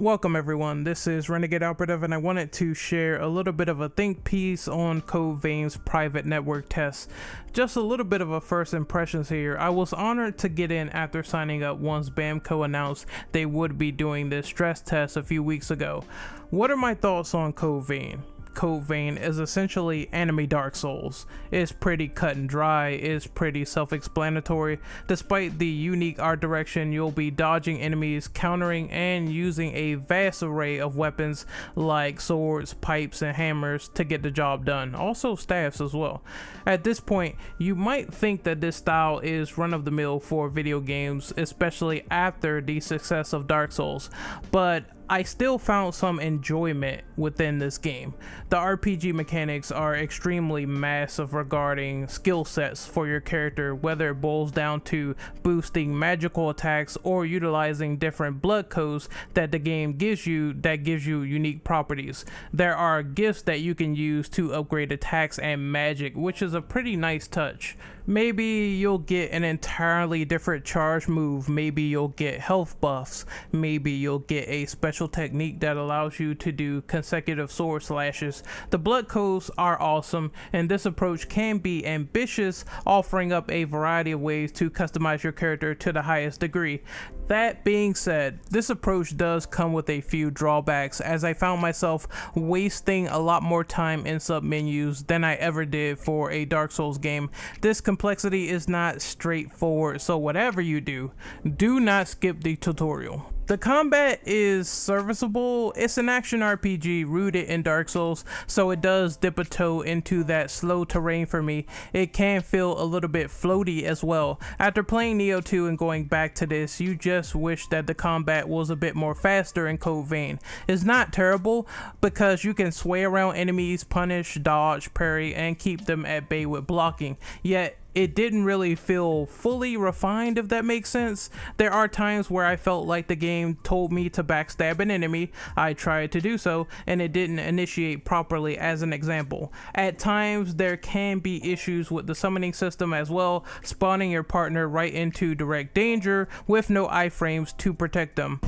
Welcome everyone, this is Renegade Operative and I wanted to share a little bit of a think piece on Code Vein's private network test. Just a little bit of a first impressions here. I was honored to get in after signing up once Bamco announced they would be doing this stress test a few weeks ago. What are my thoughts on Code Vein? Code Vein is essentially anime Dark Souls. It's pretty cut and dry, it's pretty self-explanatory. Despite the unique art direction, you'll be dodging enemies, countering, and using a vast array of weapons like swords, pipes, and hammers to get the job done. Also staffs as well. At this point, you might think that this style is run-of-the-mill for video games, especially after the success of Dark Souls, but I still found some enjoyment within this game. The RPG mechanics are extremely massive regarding skill sets for your character, whether it boils down to boosting magical attacks or utilizing different blood codes that the game gives you that gives you unique properties. There are gifts that you can use to upgrade attacks and magic, which is a pretty nice touch. Maybe you'll get an entirely different charge move, maybe you'll get health buffs, maybe you'll get a special technique that allows you to do consecutive sword slashes. The blood codes are awesome, and this approach can be ambitious, offering up a variety of ways to customize your character to the highest degree. That being said, this approach does come with a few drawbacks, as I found myself wasting a lot more time in sub-menus than I ever did for a Dark Souls game. This complexity is not straightforward, so whatever you do, do not skip the tutorial. The combat is serviceable. It's an action RPG rooted in Dark Souls, so it does dip a toe into that slow terrain for me. It can feel a little bit floaty as well. After playing Neo 2 and going back to this, you just wish that the combat was a bit more faster in Code Vein. It's not terrible because you can sway around enemies, punish, dodge, parry, and keep them at bay with blocking. Yet it didn't really feel fully refined, if that makes sense. There are times where I felt like the game told me to backstab an enemy. I tried to do so, and it didn't initiate properly, as an example. At times, there can be issues with the summoning system as well, spawning your partner right into direct danger with no iframes to protect them.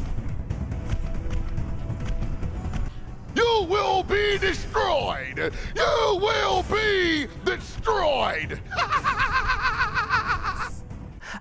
You will be destroyed! You will be destroyed!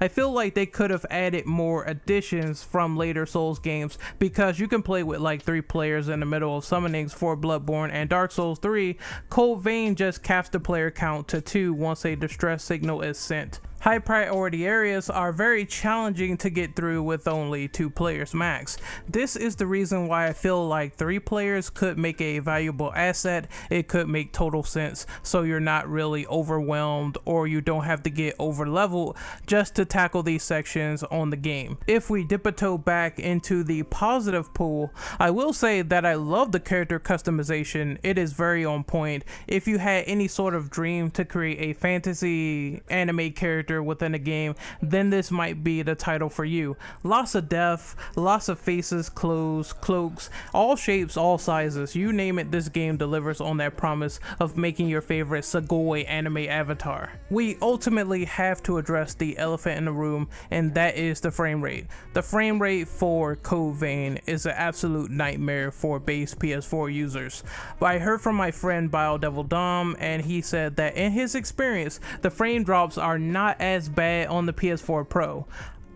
I feel like they could have added more additions from later Souls games, because you can play with like 3 players in the middle of summonings for Bloodborne and Dark Souls 3. Code Vein just caps the player count to 2 once a distress signal is sent. High priority areas are very challenging to get through with only 2 players max. This is the reason why I feel like 3 players could make a valuable asset. It could make total sense, so you're not really overwhelmed or you don't have to get over leveled just to tackle these sections on the game. If we dip a toe back into the positive pool, I will say that I love the character customization. It is very on point. If you had any sort of dream to create a fantasy anime character within a game, then this might be the title for you. Lots of depth, lots of faces, clothes, cloaks, all shapes, all sizes, you name it, this game delivers on that promise of making your favorite Sugoi anime avatar. We ultimately have to address the elephant in the room, and that is the frame rate. The frame rate for Code Vein is an absolute nightmare for base PS4 users. But I heard from my friend BioDevil Dom, and he said that in his experience, the frame drops are not as bad on the PS4 Pro.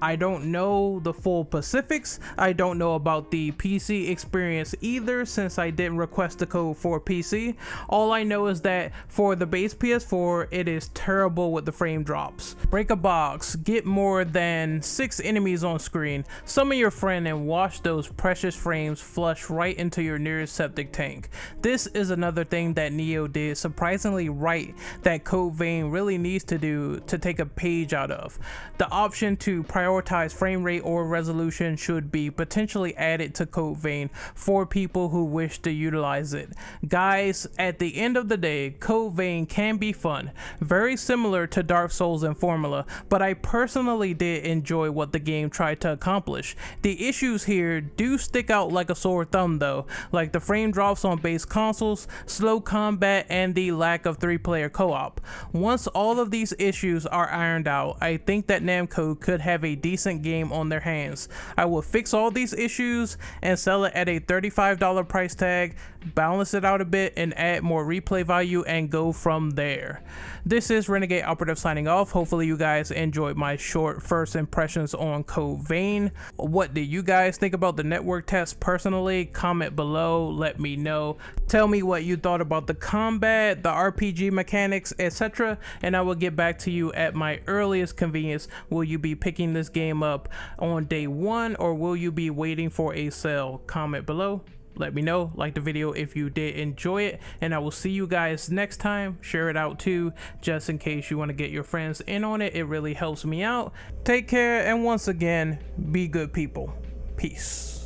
I don't know the full specifics. I don't know about the PC experience either, since I didn't request the code for PC. All I know is that for the base PS4, it is terrible with the frame drops. Break a box, get more than 6 enemies on screen, summon your friend, and watch those precious frames flush right into your nearest septic tank. This is another thing that Neo did surprisingly right that Code Vein really needs to do to take a page out of. The option to prioritize frame rate or resolution should be potentially added to Code Vein for people who wish to utilize it. Guys, at the end of the day, Code Vein can be fun, very similar to Dark Souls in formula, but I personally did enjoy what the game tried to accomplish. The issues here do stick out like a sore thumb though, like the frame drops on base consoles, slow combat, and the lack of 3-player co-op. Once all of these issues are ironed out, I think that Namco could have a decent game on their hands. I will fix all these issues and sell it at a $35 price tag, balance it out a bit, and add more replay value and go from there. This is Renegade Operative signing off. Hopefully you guys enjoyed my short first impressions on Code Vein. What do you guys think about the network test personally? Comment below, let me know. Tell me what you thought about the combat, the RPG mechanics, etc. and I will get back to you at my earliest convenience. Will you be picking this game up on day one, or will you be waiting for a sale? Comment below. Let me know. Like the video if you did enjoy it, and I will see you guys next time. Share it out too, just in case you want to get your friends in on it. It really helps me out. Take care, and once again, be good people. Peace.